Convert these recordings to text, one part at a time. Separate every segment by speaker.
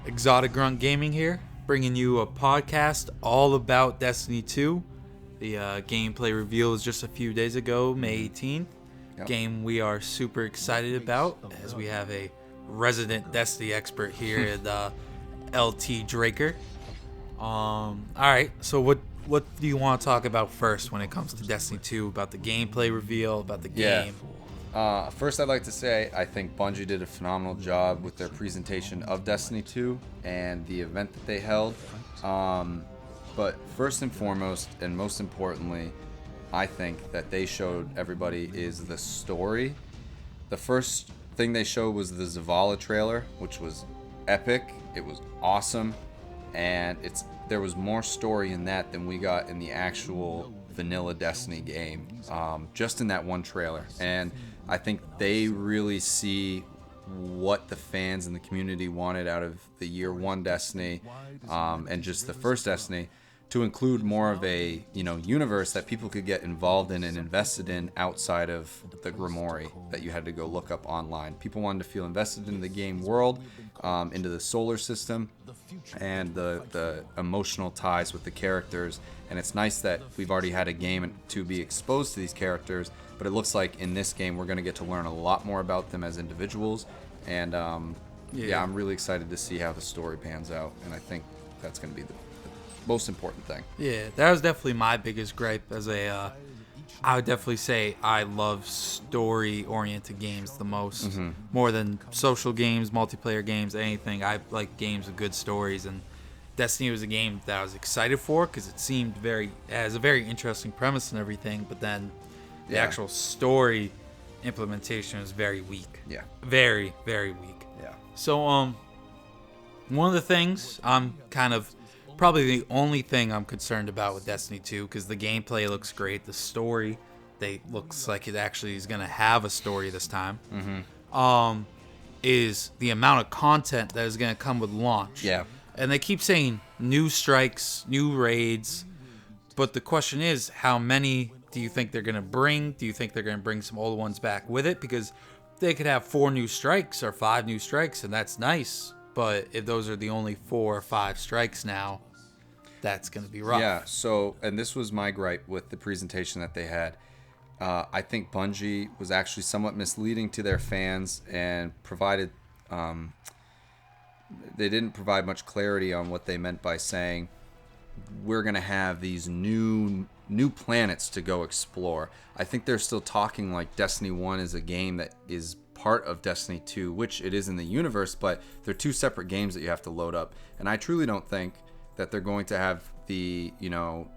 Speaker 1: Exotic Grunt Gaming here, bringing you a podcast all about Destiny 2. The gameplay reveal was just a few days ago, May 18th.
Speaker 2: Yep.
Speaker 1: Game we are super excited about as we have a resident Destiny expert here at LT Draker. All right, so what do you want to talk about first when it comes to Destiny 2? About the gameplay reveal, about the game?
Speaker 2: First, I'd like to say I think Bungie did a phenomenal job with their presentation of Destiny 2 and the event that they held. But first and foremost, and most importantly, I think that they showed everybody is the story. The first thing they showed was the Zavala trailer, which was epic. It was awesome, and there was more story in that than we got in the actual vanilla Destiny game, just in that one trailer. And I think they really see what the fans and the community wanted out of the year one Destiny, and just the first Destiny, to include more of a universe that people could get involved in and invested in outside of the Grimoire that you had to go look up online. People wanted to feel invested in the game world, into the solar system, and the emotional ties with the characters. And it's nice that we've already had a game to be exposed to these characters, but it looks like in this game we're going to get to learn a lot more about them as individuals. And I'm really excited to see how the story pans out, and I think that's going to be the most important thing.
Speaker 1: Yeah, that was definitely my biggest gripe I would definitely say I love story-oriented games the most, more than social games, multiplayer games, anything. I like games with good stories, and Destiny was a game that I was excited for because it seemed has a very interesting premise and everything, but then the actual story implementation was very weak.
Speaker 2: Yeah.
Speaker 1: Very, very weak.
Speaker 2: Yeah.
Speaker 1: So, one of the things probably the only thing I'm concerned about with Destiny 2, because the gameplay looks great, the story, looks like it actually is going to have a story this time, is the amount of content that is going to come with launch.
Speaker 2: Yeah.
Speaker 1: And they keep saying new strikes, new raids, but the question is, how many do you think they're going to bring? Do you think they're going to bring some old ones back with it? Because they could have 4 new strikes or 5 new strikes, and that's nice. But if those are the only 4 or 5 strikes now, that's going to be rough.
Speaker 2: Yeah, so, and this was my gripe with the presentation that they had. I think Bungie was actually somewhat misleading to their fans and provided... they didn't provide much clarity on what they meant by saying, we're going to have these new planets to go explore. I think they're still talking like Destiny 1 is a game that is part of Destiny 2, which it is in the universe, but they're 2 separate games that you have to load up. And I truly don't think that they're going to have the,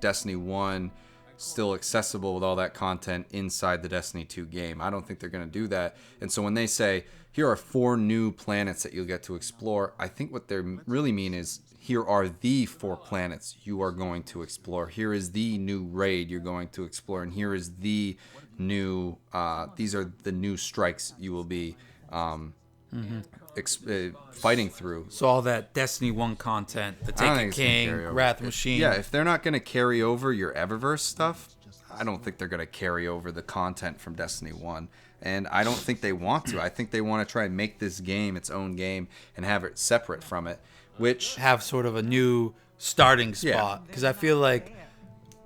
Speaker 2: Destiny 1 still accessible with all that content inside the Destiny 2 game. I don't think they're going to do that. And so when they say, here are 4 new planets that you'll get to explore, I think what they really mean is, here are the 4 planets you are going to explore. Here is the new raid you're going to explore. And here is the new, these are the new strikes you will be fighting through.
Speaker 1: So all that Destiny 1 content, the Taken King, Wrath Machine.
Speaker 2: Yeah, if they're not going to carry over your Eververse stuff, I don't think they're going to carry over the content from Destiny 1. And I don't think they want to. I think they want to try and make this game its own game and have it separate from it, which...
Speaker 1: have sort of a new starting spot. Because I feel like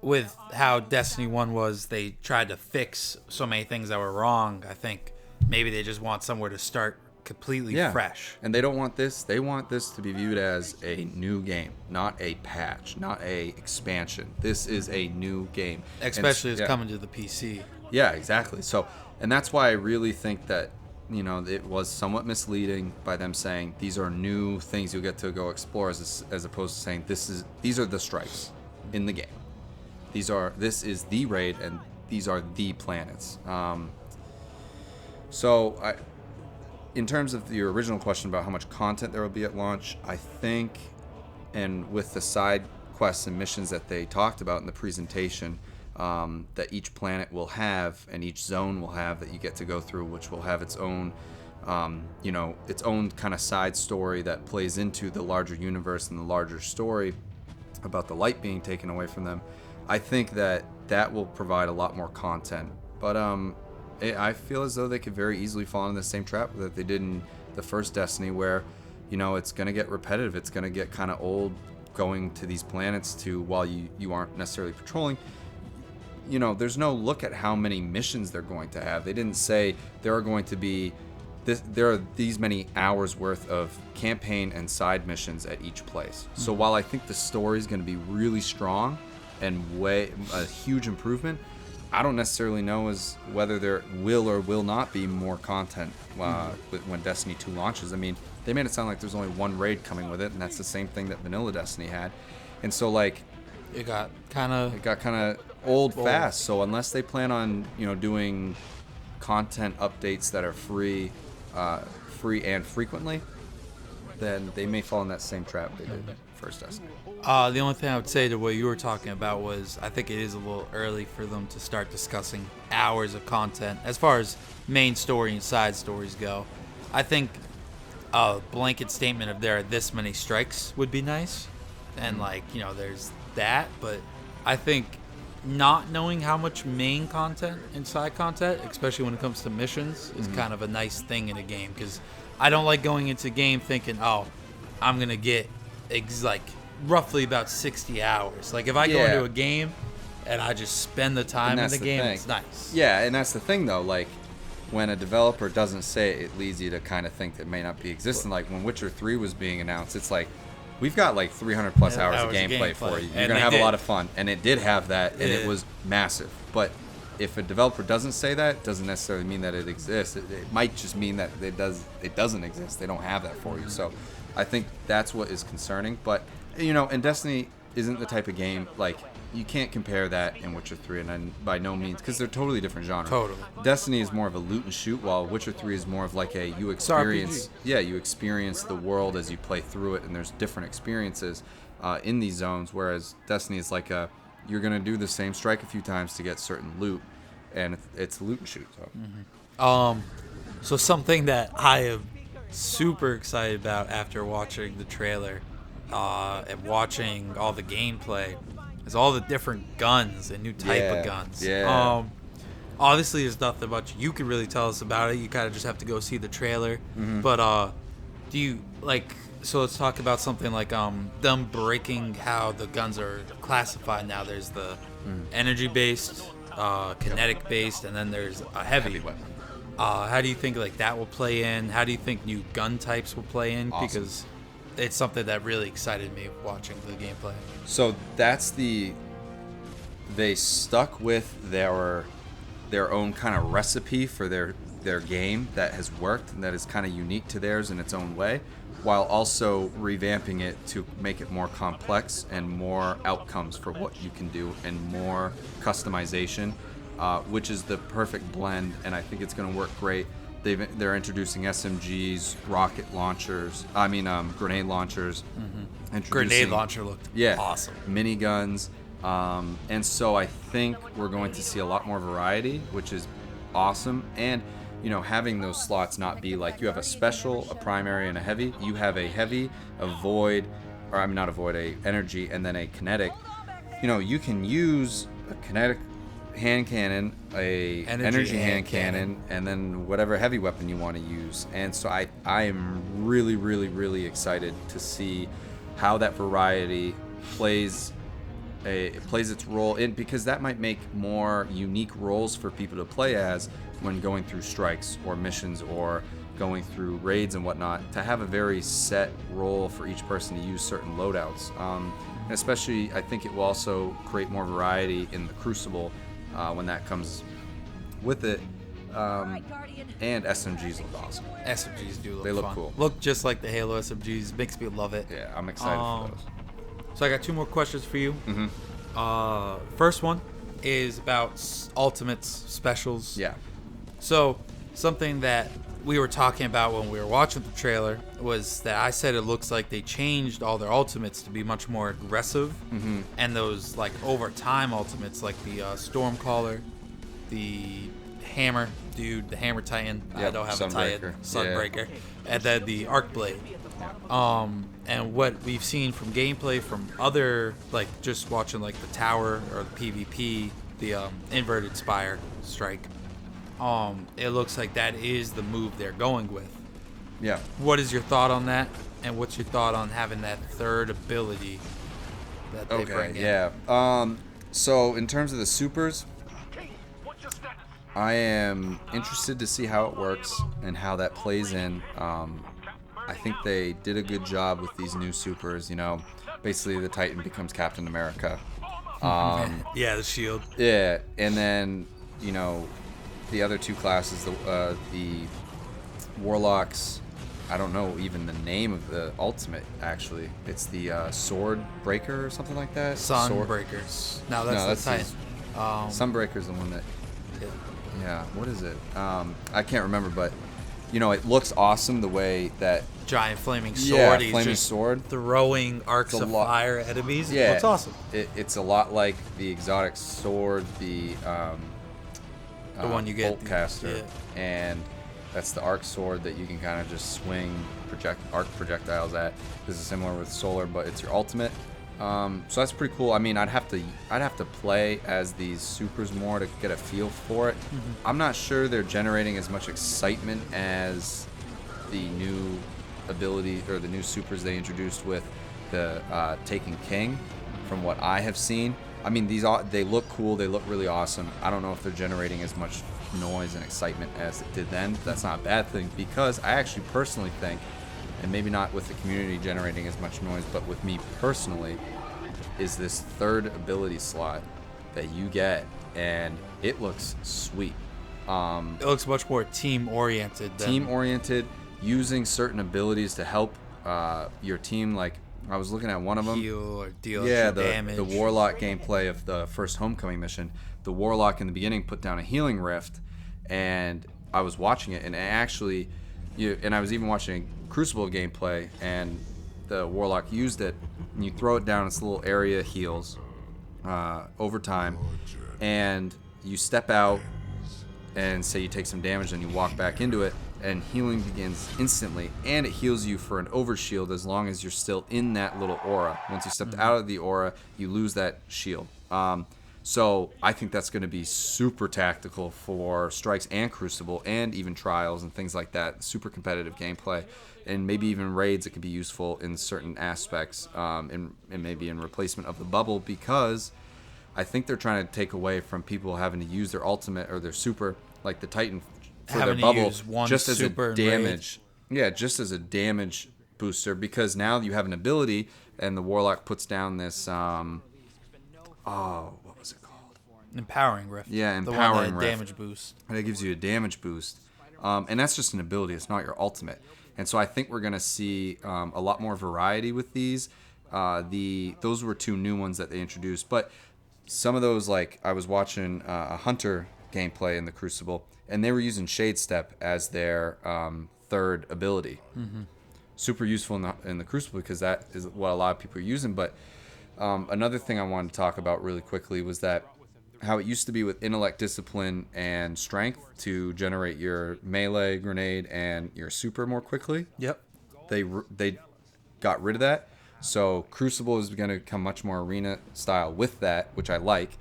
Speaker 1: with how Destiny 1 was, they tried to fix so many things that were wrong. I think maybe they just want somewhere to start completely fresh.
Speaker 2: And they don't want this. They want this to be viewed as a new game, not a patch, not a expansion. This is a new game.
Speaker 1: Especially as coming to the PC.
Speaker 2: Yeah, exactly. So, and that's why I really think that, it was somewhat misleading by them saying these are new things you'll get to go explore, as opposed to saying these are the strikes in the game. This is the raid, and these are the planets. In terms of your original question about how much content there will be at launch, I think, and with the side quests and missions that they talked about in the presentation, that each planet will have and each zone will have that you get to go through, which will have its own, its own kind of side story that plays into the larger universe and the larger story about the light being taken away from them. I think that will provide a lot more content. But I feel as though they could very easily fall into the same trap that they did in the first Destiny, where it's going to get repetitive. It's going to get kind of old going to these planets while you aren't necessarily patrolling. There's no look at how many missions they're going to have. They didn't say there are going to be there are these many hours worth of campaign and side missions at each place. So while I think the story is going to be really strong and a huge improvement, I don't necessarily know whether there will or will not be more content when Destiny 2 launches. I mean, they made it sound like there's only one raid coming with it, and that's the same thing that vanilla Destiny had. And so like
Speaker 1: it got kind of
Speaker 2: old fast. So unless they plan on doing content updates that are free and frequently, then they may fall in that same trap they did first Destiny.
Speaker 1: The only thing I would say to what you were talking about was I think it is a little early for them to start discussing hours of content as far as main story and side stories go. I think a blanket statement of there are this many strikes would be nice, and there's that, but I think not knowing how much main content and side content, especially when it comes to missions, is kind of a nice thing in a game, because I don't like going into a game thinking, I'm going to get roughly about 60 hours. Like if I go into a game and I just spend the time in the game, it's nice.
Speaker 2: Yeah, and that's the thing though, like when a developer doesn't say it, it leads you to kind of think that it may not be existing. Like when Witcher 3 was being announced, it's like, we've got like 300 plus hours of gameplay for you. You're going to have a lot of fun. And it did have that, and it was massive. But if a developer doesn't say that, it doesn't necessarily mean that it exists. It might just mean that it doesn't exist. They don't have that for you. So I think that's what is concerning. But, and Destiny isn't the type of game, like, you can't compare that in Witcher 3, and by no means, because they're totally different genres.
Speaker 1: Totally.
Speaker 2: Destiny is more of a loot and shoot, while Witcher 3 is more of like you experience the world as you play through it, and there's different experiences in these zones, whereas Destiny is like you're going to do the same strike a few times to get certain loot, and it's loot and shoot. So.
Speaker 1: So something that I am super excited about after watching the trailer and watching all the gameplay is all the different guns and new type of guns.
Speaker 2: Yeah.
Speaker 1: Obviously, there's nothing much you can really tell us about it. You kind of just have to go see the trailer. But do you so let's talk about something like them breaking how the guns are classified now. There's the energy-based, kinetic-based, and then there's a heavy
Speaker 2: weapon.
Speaker 1: How do you think that will play in? How do you think new gun types will play in?
Speaker 2: Awesome.
Speaker 1: Because it's something that really excited me watching the gameplay.
Speaker 2: So they stuck with their own kind of recipe for their game that has worked and that is kind of unique to theirs in its own way, while also revamping it to make it more complex and more outcomes for what you can do and more customization, which is the perfect blend, and I think it's going to work great. They're introducing SMGs, rocket launchers. Grenade launchers.
Speaker 1: Grenade launcher looked awesome.
Speaker 2: Miniguns. And so I think we're going to see a lot more variety, which is awesome. And, having those slots not be like you have a special, a primary, and a heavy. You have a heavy, a void, a energy, and then a kinetic. You can use a kinetic hand cannon, a energy hand cannon, and then whatever heavy weapon you want to use. And so I am really, really, really excited to see how that variety plays its role in, because that might make more unique roles for people to play as when going through strikes or missions or going through raids and whatnot, to have a very set role for each person to use certain loadouts. And especially, I think it will also create more variety in the Crucible when that comes with it. And SMGs look awesome.
Speaker 1: SMGs do look
Speaker 2: They look
Speaker 1: fun.
Speaker 2: cool.
Speaker 1: Look just like the Halo SMGs. Makes me love it.
Speaker 2: Yeah, I'm excited for those.
Speaker 1: So I got two more questions for you. First one is about Ultimates specials.
Speaker 2: Yeah.
Speaker 1: So something that we were talking about when we were watching the trailer was that I said it looks like they changed all their ultimates to be much more aggressive, and those over time ultimates, like the Stormcaller, the Hammer dude, the Hammer Titan. I don't have a Titan. Sunbreaker, and then the Arc Blade. And what we've seen from gameplay from other, just watching the Tower or the PvP, the Inverted Spire Strike. It looks like that is the move they're going with.
Speaker 2: Yeah.
Speaker 1: What is your thought on that? And what's your thought on having that third ability that they bring in?
Speaker 2: Yeah. So in terms of the supers, I am interested to see how it works and how that plays in. I think they did a good job with these new supers. Basically the Titan becomes Captain America.
Speaker 1: Yeah, the shield.
Speaker 2: Yeah, and then the other two classes, the Warlocks. I don't know even the name of the ultimate. Actually, it's the Sword Breaker or something like that.
Speaker 1: Sunbreakers. No, that's the Titan.
Speaker 2: Sunbreaker's the one that.
Speaker 1: Yeah.
Speaker 2: Yeah, what is it? I can't remember, but it looks awesome the way that
Speaker 1: Giant flaming sword.
Speaker 2: yeah,
Speaker 1: He's
Speaker 2: flaming
Speaker 1: just
Speaker 2: sword,
Speaker 1: throwing arcs of fire at enemies.
Speaker 2: Yeah,
Speaker 1: It's awesome.
Speaker 2: It's a lot like the exotic sword, the
Speaker 1: one you get,
Speaker 2: Boltcaster, and that's the arc sword that you can kind of just swing arc projectiles at. This is similar with solar, but it's your ultimate. So that's pretty cool. I mean, I'd have to play as these supers more to get a feel for it.
Speaker 1: Mm-hmm.
Speaker 2: I'm not sure they're generating as much excitement as the new ability or the new supers they introduced with the Taken King. From what I have seen, I mean, they look cool. They look really awesome. I don't know if they're generating as much noise and excitement as it did then. That's not a bad thing, because I actually personally think, and maybe not with the community generating as much noise, but with me personally, is this third ability slot that you get, and it looks sweet.
Speaker 1: It looks much more team-oriented.
Speaker 2: Team-oriented, using certain abilities to help your team. Like, I was looking at one of them.
Speaker 1: Heal or deal
Speaker 2: damage. The Warlock gameplay of the first Homecoming mission. The Warlock in the beginning put down a healing rift, and I was watching it, and actually, and I was even watching Crucible gameplay, and the Warlock used it, and you throw it down, its little area heals over time, and you step out and say you take some damage, and you walk back into it, and healing begins instantly, and it heals you for an overshield as long as you're still in that little aura. Once you stepped out of the aura, you lose that shield. So I think that's going to be super tactical for Strikes and Crucible, and even Trials and things like that. Super competitive gameplay, and maybe even raids. It could be useful in certain aspects, and maybe in replacement of the bubble, because I think they're trying to take away from people having to use their ultimate or their super, like the Titan, for their bubble, just as a damage. Yeah, just as a damage booster, because now you have an ability, and the Warlock puts down this. What was it called?
Speaker 1: Empowering Rift.
Speaker 2: Yeah,
Speaker 1: the
Speaker 2: Empowering
Speaker 1: one that
Speaker 2: Rift.
Speaker 1: Damage boost.
Speaker 2: And it gives you a damage boost, and that's just an ability. It's not your ultimate. And so I think we're gonna see a lot more variety with these. Those were two new ones that they introduced, but some of those, like I was watching a Hunter gameplay in the Crucible, and they were using Shade Step as their third ability. Mm-hmm. Super useful in the Crucible, because that is what a lot of people are using. But another thing I wanted to talk about really quickly was that how it used to be with intellect, discipline, and strength to generate your melee, grenade, and your super more quickly.
Speaker 1: Yep.
Speaker 2: They got rid of that. So Crucible is going to become much more arena style with that, which I like.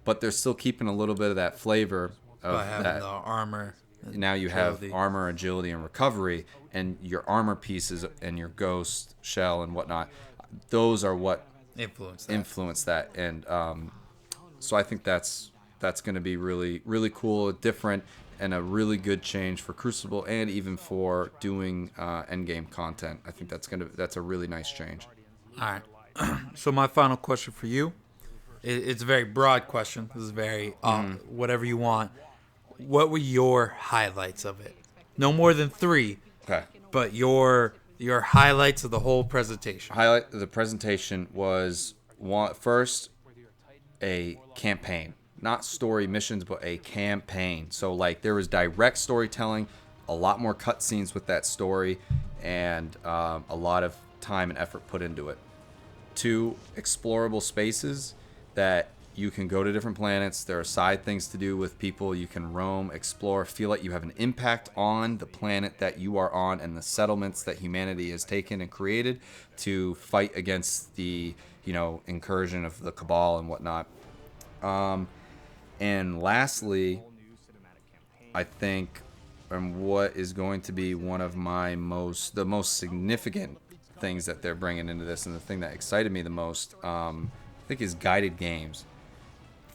Speaker 2: But they're still keeping a little bit of that flavor of
Speaker 1: by having
Speaker 2: that.
Speaker 1: the armor.
Speaker 2: Now you
Speaker 1: agility.
Speaker 2: have armor, agility, and recovery, and your armor pieces and your ghost shell and whatnot. Those are what influence that. And so I think that's going to be really, really cool, different, and a really good change for Crucible, and even for doing endgame content. I think that's a really nice change.
Speaker 1: All right. So my final question for you, it's a very broad question. This is very whatever you want. What were your highlights of it? No more than 3.
Speaker 2: Okay.
Speaker 1: But your highlights of the whole presentation.
Speaker 2: Highlight of the presentation was first a campaign, not story missions, but a campaign. So like there was direct storytelling, a lot more cutscenes with that story, and a lot of time and effort put into it. 2, explorable spaces that you can go to different planets. There are side things to do with people. You can roam, explore, feel like you have an impact on the planet that you are on and the settlements that humanity has taken and created to fight against the incursion of the Cabal and whatnot. And lastly, I think what is going to be one of the most significant things that they're bringing into this, and the thing that excited me the most, I think, is guided games.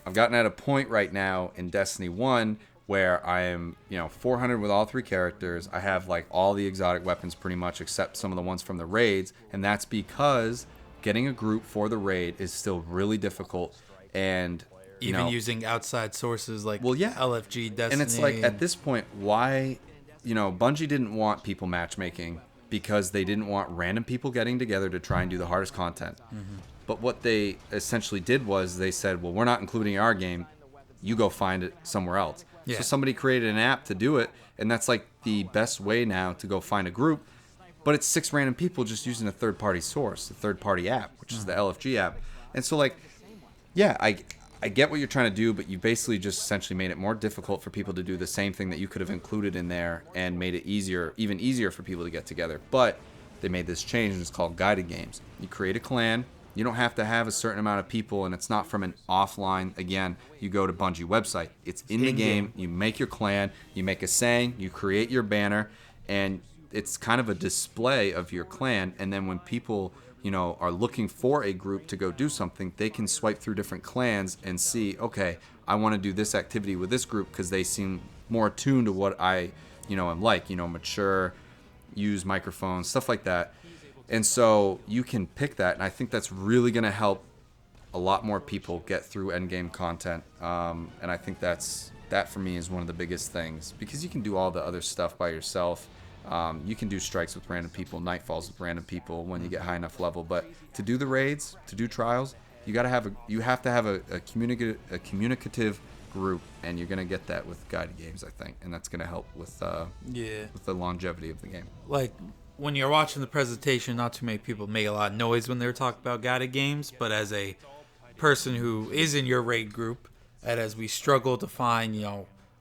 Speaker 2: I've gotten at a point right now in Destiny 1 where I am, 400 with all 3 characters. I have like all the exotic weapons pretty much except some of the ones from the raids, and that's because getting a group for the raid is still really difficult, and
Speaker 1: even using outside sources like LFG, Destiny.
Speaker 2: And it's like at this point, why, Bungie didn't want people matchmaking because they didn't want random people getting together to try and do the hardest content. Mm-hmm. But what they essentially did was they said, well, we're not including our game. You go find it somewhere else. Yeah. So somebody created an app to do it, and that's like the best way now to go find a group. But it's 6 random people just using a third-party source, a third-party app, which is the LFG app. And so, like, yeah, I get what you're trying to do, but you basically just essentially made it more difficult for people to do the same thing that you could have included in there and made it even easier for people to get together. But they made this change, and it's called guided games. You create a clan. You don't have to have a certain amount of people, and it's not from an offline. Again, you go to Bungie website. It's in the game. You make your clan. You make a saying. You create your banner, and it's kind of a display of your clan. And then when people, are looking for a group to go do something, they can swipe through different clans and see, okay, I want to do this activity with this group because they seem more attuned to what I, am like, mature, use microphones, stuff like that. And so you can pick that, and I think that's really going to help a lot more people get through endgame content. And I think that for me is one of the biggest things, because you can do all the other stuff by yourself. You can do strikes with random people, nightfalls with random people when you get high enough level. But to do the raids, to do trials, you have to have a communicative group, and you're gonna get that with guided games, I think, and that's gonna help with the longevity of the game.
Speaker 1: Like when you're watching the presentation, not too many people make a lot of noise when they're talking about guided games, but as a person who is in your raid group, and as we struggle to find,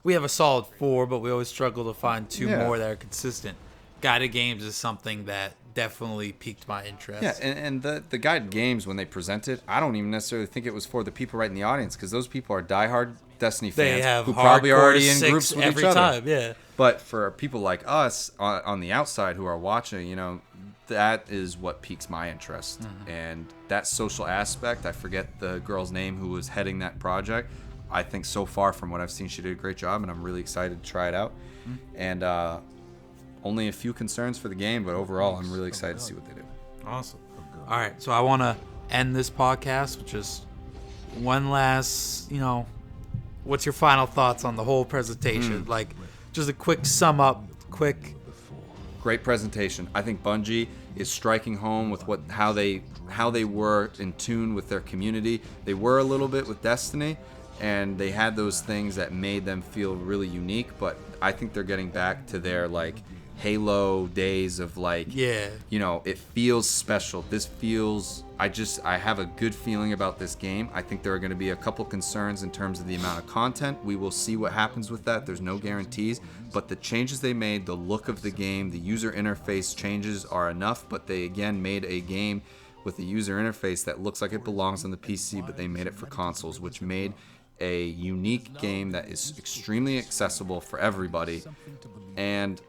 Speaker 1: we have a solid 4, but we always struggle to find 2 more that are consistent. Guided games is something that definitely piqued my interest.
Speaker 2: Yeah, and the guided games, when they present it, I don't even necessarily think it was for the people right in the audience, because those people are diehard Destiny fans who probably are already in groups with each other. Time, yeah. But for people like us on the outside who are watching, that is what piques my interest. Mm-hmm. And that social aspect, I forget the girl's name who was heading that project. I think so far from what I've seen, she did a great job, and I'm really excited to try it out. Mm-hmm. And only a few concerns for the game, but overall, I'm really excited to see what they do.
Speaker 1: Awesome. All right, so I want to end this podcast with just one last, what's your final thoughts on the whole presentation? Like, just a quick sum up,
Speaker 2: Great presentation. I think Bungie is striking home with how they were in tune with their community. They were a little bit with Destiny, and they had those things that made them feel really unique, but I think they're getting back to their Halo days of it feels special. This feels, I have a good feeling about this game. I think there are going to be a couple concerns in terms of the amount of content. We will see what happens with that. There's no guarantees, but the changes they made, the look of the game, the user interface changes are enough, but they again made a game with a user interface that looks like it belongs on the PC, but they made it for consoles, which made a unique game that is extremely accessible for everybody. And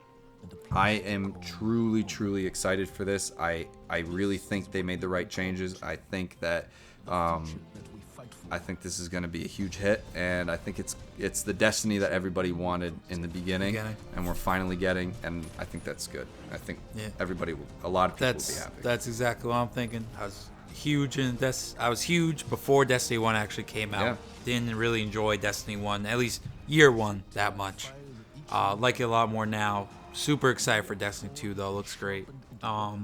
Speaker 2: I am truly, truly excited for this. I really think they made the right changes. I think that I think this is going to be a huge hit, and I think it's the Destiny that everybody wanted in the beginning, and we're finally getting, and I think that's good. I think a lot of people will be happy.
Speaker 1: That's exactly what I'm thinking. I was huge before Destiny 1 actually came out. Yeah. Didn't really enjoy Destiny 1, at least year 1, that much. Like it a lot more now. Super excited for Destiny 2, though. Looks great. All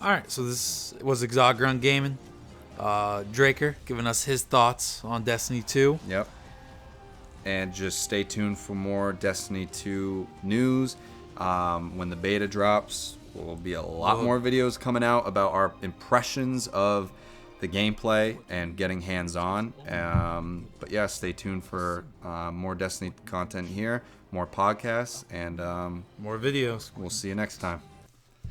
Speaker 1: right, so this was Exotic Grunt Gaming. Draker giving us his thoughts on Destiny 2.
Speaker 2: Yep. And just stay tuned for more Destiny 2 news. When the beta drops, there will be a lot more videos coming out about our impressions of the gameplay and getting hands-on. But yeah, stay tuned for more Destiny content here, more podcasts, and
Speaker 1: more videos.
Speaker 2: We'll see you next time.